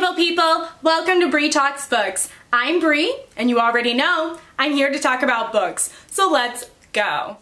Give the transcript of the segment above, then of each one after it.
beautiful people, welcome to Bree Talks Books. I'm Bree, and you already know I'm here to talk about books, so let's go.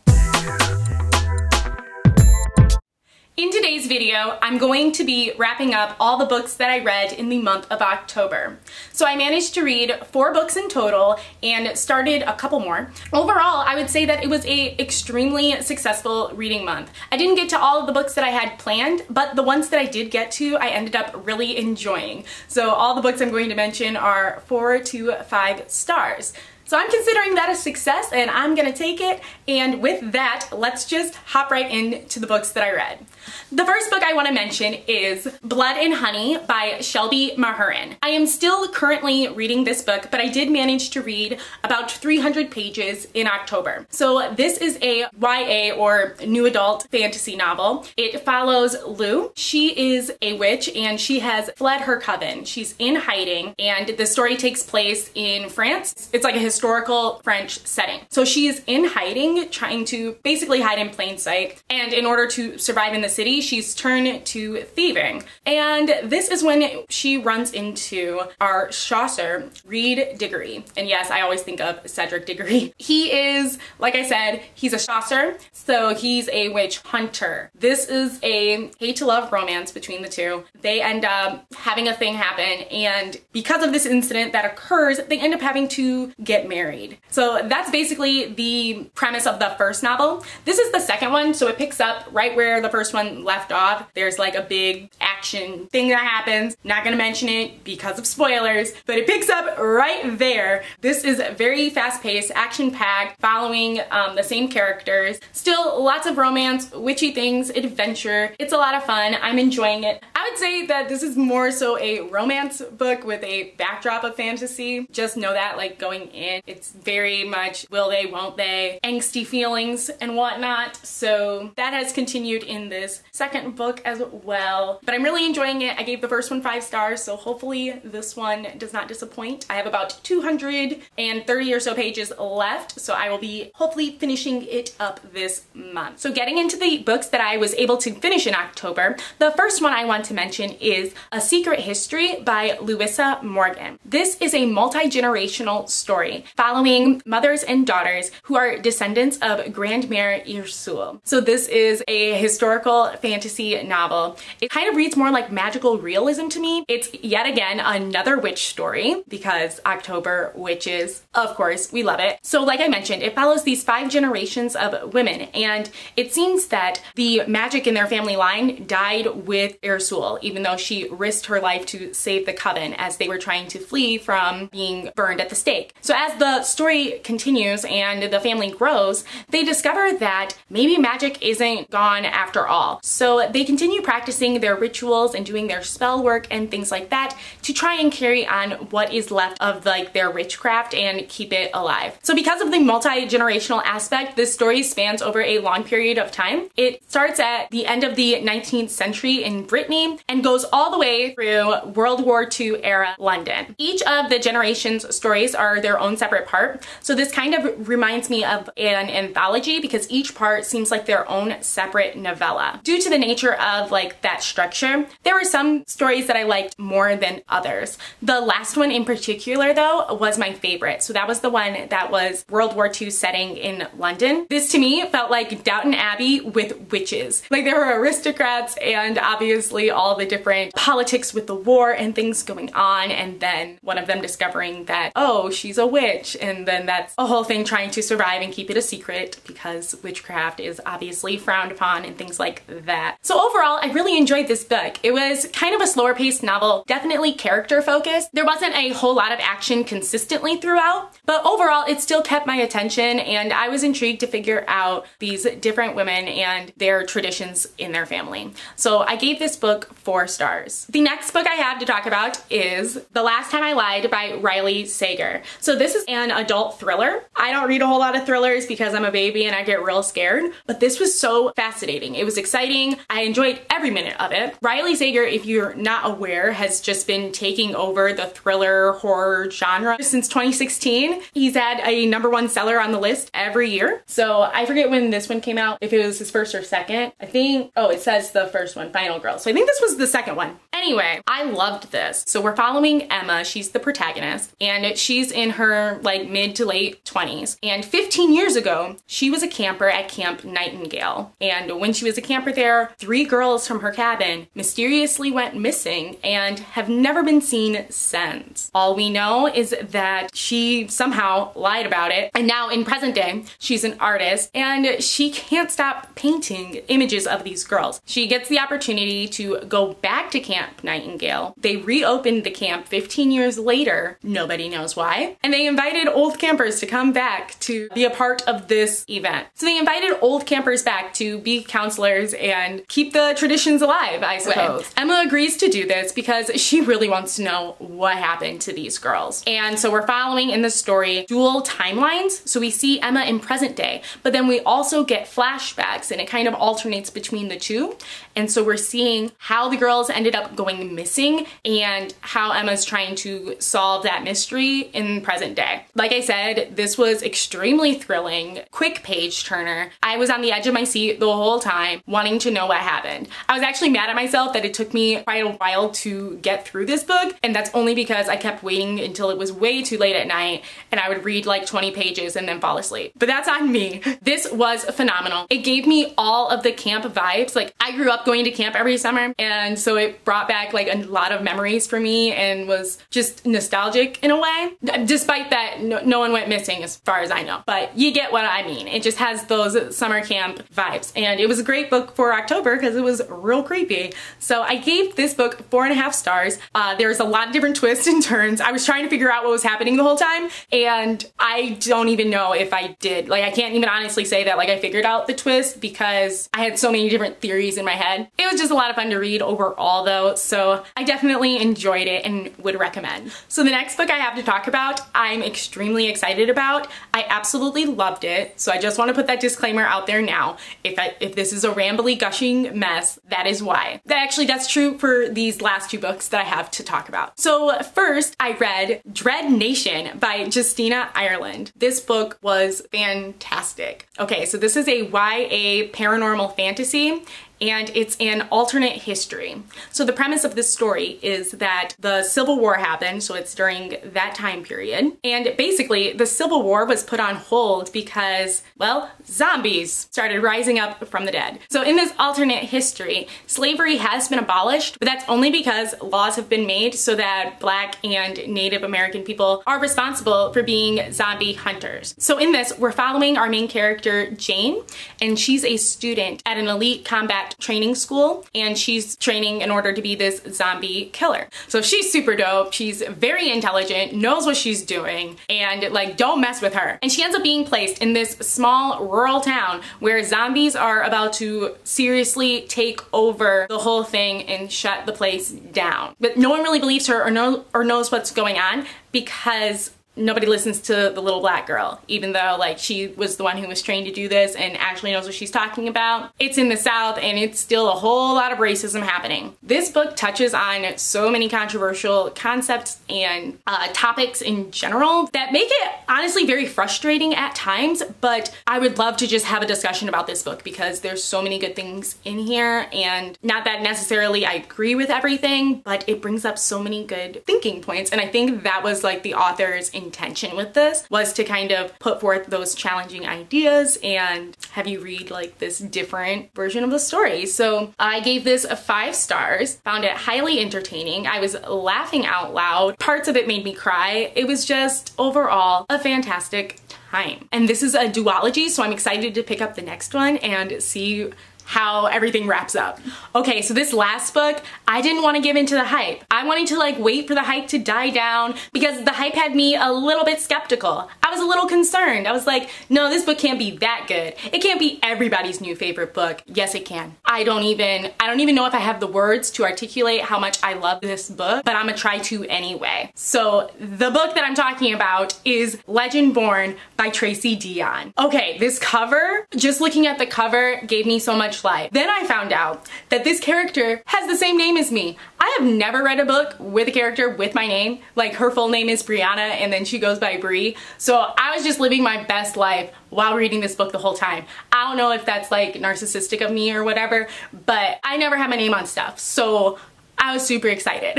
In today's video, I'm going to be wrapping up all the books that I read in the month of October. So I managed to read 4 books in total and started a couple more. Overall, I would say that it was an extremely successful reading month. I didn't get to all of the books that I had planned, but the ones that I did get to, I ended up really enjoying. So all the books I'm going to mention are 4 to 5 stars. So I'm considering that a success and I'm gonna take it. And with that, let's just hop right into the books that I read. The first book I want to mention is Blood and Honey by Shelby Mahurin. I am still currently reading this book, but I did manage to read about 300 pages in October. So this is a YA or new adult fantasy novel. It follows Lou. She is a witch and she has fled her coven. She's in hiding and the story takes place in France. It's like a historical French setting. So she's in hiding, trying to basically hide in plain sight. And in order to survive in the city, she's turned to thieving. And this is when she runs into our chasseur, Reed Diggory. And yes, I always think of Cedric Diggory. He is, like I said, he's a chasseur, so he's a witch hunter. This is a hate to love romance between the two. They end up having a thing happen, and because of this incident that occurs, they end up having to get married. So that's basically the premise of the first novel. This is the second one, so it picks up right where the first one left off. There's like a big action thing that happens. Not gonna mention it because of spoilers, but it picks up right there. This is very fast-paced, action-packed, following the same characters. Still lots of romance, witchy things, adventure. It's a lot of fun. I'm enjoying it. I would say that this is more so a romance book with a backdrop of fantasy. Just know that, like, going in, it's very much will they, won't they, angsty feelings and whatnot. So that has continued in this second book as well. But I'm really enjoying it. I gave the first one 5 stars, so hopefully this one does not disappoint. I have about 230 or so pages left, so I will be hopefully finishing it up this month. So getting into the books that I was able to finish in October, the first one I want to mention is A Secret History by Louisa Morgan. This is a multi-generational story following mothers and daughters who are descendants of Grandmere Ursule. So this is a historical fantasy novel. It kind of reads more like magical realism to me. It's yet again another witch story because October witches, of course, we love it. So like I mentioned, it follows these 5 generations of women, and it seems that the magic in their family line died with Ursule, even though she risked her life to save the coven as they were trying to flee from being burned at the stake. So as the story continues and the family grows, they discover that maybe magic isn't gone after all. So they continue practicing their rituals and doing their spell work and things like that to try and carry on what is left of like their witchcraft and keep it alive. So because of the multi-generational aspect, this story spans over a long period of time. It starts at the end of the 19th century in Brittany and goes all the way through World War II era London. Each of the generations' stories are their own separate part. So this kind of reminds me of an anthology because each part seems like their own separate novella. Due to the nature of like that structure, there were some stories that I liked more than others. The last one in particular though was my favorite. So that was the one that was World War II setting in London. This to me felt like Downton Abbey with witches. Like there were aristocrats and obviously all the different politics with the war and things going on, and then one of them discovering that, oh, she's a witch, and then that's a whole thing trying to survive and keep it a secret because witchcraft is obviously frowned upon and things like that. So overall, I really enjoyed this book. It was kind of a slower paced novel, definitely character focused. There wasn't a whole lot of action consistently throughout, but overall it still kept my attention and I was intrigued to figure out these different women and their traditions in their family. So I gave this book 4 stars. The next book I have to talk about is The Last Time I Lied by Riley Sager. So this is an adult thriller. I don't read a whole lot of thrillers because I'm a baby and I get real scared, but this was so fascinating. It was exciting. I enjoyed every minute of it. Riley Sager, if you're not aware, has just been taking over the thriller horror genre since 2016. He's had a #1 seller on the list every year. So I forget when this one came out, if it was his first or second. I think, oh, it says the first one, Final Girl. So I think this was the second one. Anyway, I loved this. So we're following Emma. She's the protagonist, and she's in her like mid to late 20s. And 15 years ago, she was a camper at Camp Nightingale. And when she was a camper there, 3 girls from her cabin mysteriously went missing and have never been seen since. All we know is that she somehow lied about it. And now in present day, she's an artist and she can't stop painting images of these girls. She gets the opportunity to go back to Camp Nightingale. They reopened the camp 15 years later, nobody knows why, and they invited old campers to come back to be a part of this event. So they invited old campers back to be counselors and keep the traditions alive, I suppose. Emma agrees to do this because she really wants to know what happened to these girls. And so we're following in the story dual timelines. So we see Emma in present day, but then we also get flashbacks and it kind of alternates between the two. And so we're seeing how the girls ended up going missing and how Emma's trying to solve that mystery in present day. Like I said, this was extremely thrilling, quick page turner. I was on the edge of my seat the whole time wanting to know what happened. I was actually mad at myself that it took me quite a while to get through this book, and that's only because I kept waiting until it was way too late at night and I would read like 20 pages and then fall asleep. But that's on me. This was phenomenal. It gave me all of the camp vibes. Like, I grew up going to camp every summer, and so it brought back like a lot of memories for me and was just nostalgic in a way. Despite that, no one went missing as far as I know, but you get what I mean. It just has those summer camp vibes, and it was a great book for October because it was real creepy. So I gave this book 4.5 stars. There's a lot of different twists and turns. I was trying to figure out what was happening the whole time, and I don't even know if I did. Like, I can't even honestly say that like I figured out the twist because I had so many different theories in my head. It was just a lot of fun to read overall though, so I definitely enjoyed it and would recommend. So the next book I have to talk about, I'm extremely excited about. I absolutely loved it, so I just want to put that disclaimer out there now. If this is a rambly, gushing mess, that is why. That's true for these last 2 books that I have to talk about. So first, I read Dread Nation by Justina Ireland. This book was fantastic. Okay, so this is a YA paranormal fantasy, and it's an alternate history. So the premise of this story is that the Civil War happened, so it's during that time period, and basically the Civil War was put on hold because, well, zombies started rising up from the dead. So in this alternate history, slavery has been abolished, but that's only because laws have been made so that Black and Native American people are responsible for being zombie hunters. So in this, we're following our main character, Jane, and she's a student at an elite combat training school, and she's training in order to be this zombie killer. So she's super dope, she's very intelligent, knows what she's doing, and like, don't mess with her. And she ends up being placed in this small rural town where zombies are about to seriously take over the whole thing and shut the place down. But no one really believes her or knows what's going on because nobody listens to the little black girl, even though like she was the one who was trained to do this and actually knows what she's talking about. It's in the South and it's still a whole lot of racism happening. This book touches on so many controversial concepts and topics in general that make it honestly very frustrating at times, but I would love to just have a discussion about this book because there's so many good things in here, and not that necessarily I agree with everything, but it brings up so many good thinking points, and I think that was like the author's intention with this, was to kind of put forth those challenging ideas and have you read like this different version of the story. So I gave this 5 stars, found it highly entertaining. I was laughing out loud. Parts of it made me cry. It was just overall a fantastic time. And this is a duology, so I'm excited to pick up the next one and see how everything wraps up. Okay, so this last book, I didn't want to give into the hype. I wanted to like wait for the hype to die down because the hype had me a little bit skeptical. I was a little concerned. I was like, no, this book can't be that good. It can't be everybody's new favorite book. Yes, it can. I don't even know if I have the words to articulate how much I love this book, but I'm gonna try to anyway. So the book that I'm talking about is Legendborn by Tracy Deonn. Okay, this cover, just looking at the cover gave me so much much life. Then I found out that this character has the same name as me. I have never read a book with a character with my name. Like, her full name is Brianna and then she goes by Bree. So I was just living my best life while reading this book the whole time. I don't know if that's like narcissistic of me or whatever, but I never had my name on stuff. So I was super excited.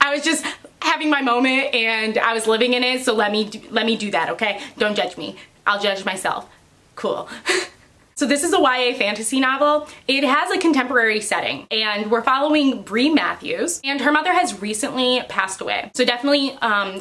I was just having my moment and I was living in it, so let me do that, okay? Don't judge me. I'll judge myself. Cool. So this is a YA fantasy novel. It has a contemporary setting and we're following Bree Matthews, and her mother has recently passed away. So definitely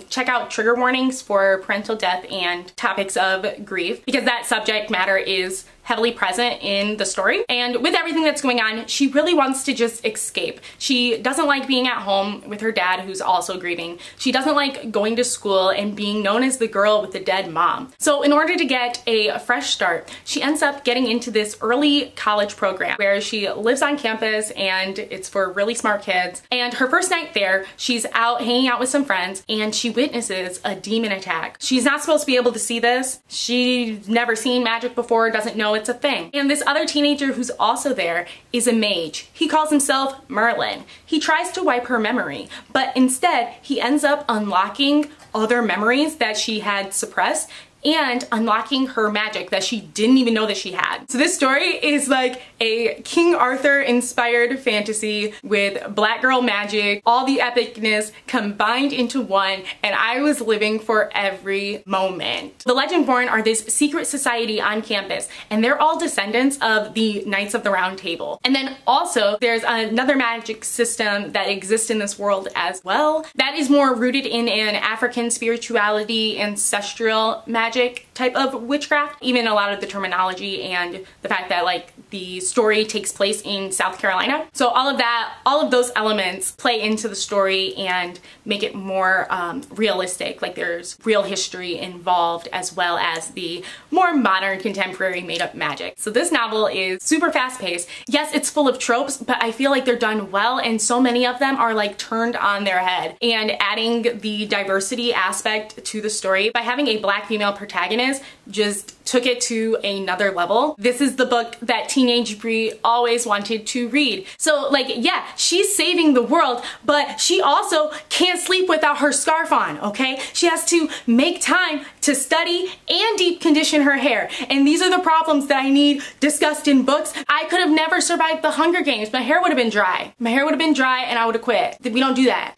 check out trigger warnings for parental death and topics of grief, because that subject matter is heavily present in the story. And with everything that's going on, she really wants to just escape. She doesn't like being at home with her dad, who's also grieving. She doesn't like going to school and being known as the girl with the dead mom. So in order to get a fresh start, she ends up getting into this early college program where she lives on campus and it's for really smart kids. And her first night there, she's out hanging out with some friends and she witnesses a demon attack. She's not supposed to be able to see this. She's never seen magic before, doesn't know it's a thing. And this other teenager who's also there is a mage. He calls himself Merlin. He tries to wipe her memory, but instead he ends up unlocking other memories that she had suppressed and unlocking her magic that she didn't even know that she had. So this story is like a King Arthur inspired fantasy with black girl magic, all the epicness combined into one, and I was living for every moment. The Legendborn are this secret society on campus, and they're all descendants of the Knights of the Round Table. And then also there's another magic system that exists in this world as well that is more rooted in an African spirituality, ancestral magic type of witchcraft. Even a lot of the terminology and the fact that like the story takes place in South Carolina. So all of that, all of those elements play into the story and make it more realistic. Like there's real history involved as well as the more modern contemporary made up magic. So this novel is super fast paced. Yes, it's full of tropes, but I feel like they're done well, and so many of them are like turned on their head. And adding the diversity aspect to the story by having a black female protagonist just took it to another level. This is the book that teenage Bree always wanted to read. So like, yeah, she's saving the world, but she also can't sleep without her scarf on, okay? She has to make time to study and deep condition her hair. And these are the problems that I need discussed in books. I could have never survived the Hunger Games. My hair would have been dry. My hair would have been dry and I would have quit. We don't do that.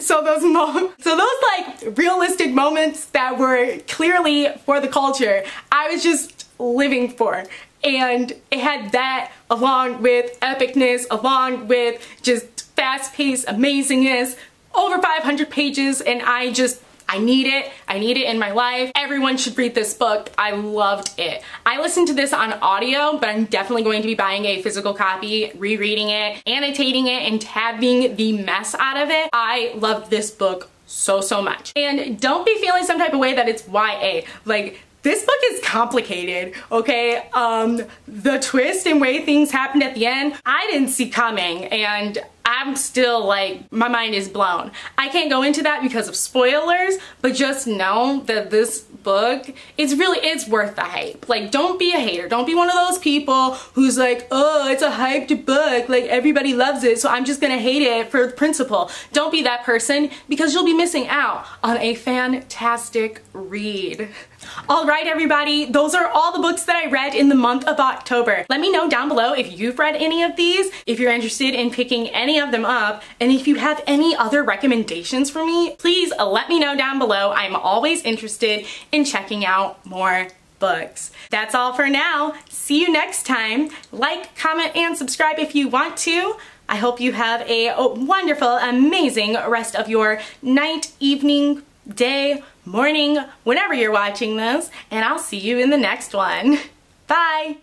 So those like realistic moments that were clearly for the culture, I was just living for. And it had that along with epicness, along with just fast-paced amazingness, over 500 pages, and I need it. I need it in my life. Everyone should read this book. I loved it. I listened to this on audio, but I'm definitely going to be buying a physical copy, rereading it, annotating it, and tabbing the mess out of it. I loved this book so much. And don't be feeling some type of way that it's YA. Like, this book is complicated, okay? The twist and way things happened at the end, I didn't see coming, and I'm still like, my mind is blown. I can't go into that because of spoilers, but just know that this book, it's worth the hype. Like, don't be a hater. Don't be one of those people who's like, oh, it's a hyped book, like everybody loves it, so I'm just gonna hate it for principle. Don't be that person, because you'll be missing out on a fantastic read. All right, everybody, those are all the books that I read in the month of October. Let me know down below if you've read any of these, if you're interested in picking any of them up, and if you have any other recommendations for me, please let me know down below. I'm always interested in checking out more books. That's all for now. See you next time. Like, comment, and subscribe if you want to. I hope you have a wonderful, amazing rest of your night, evening, day, morning, whenever you're watching this, and I'll see you in the next one. Bye!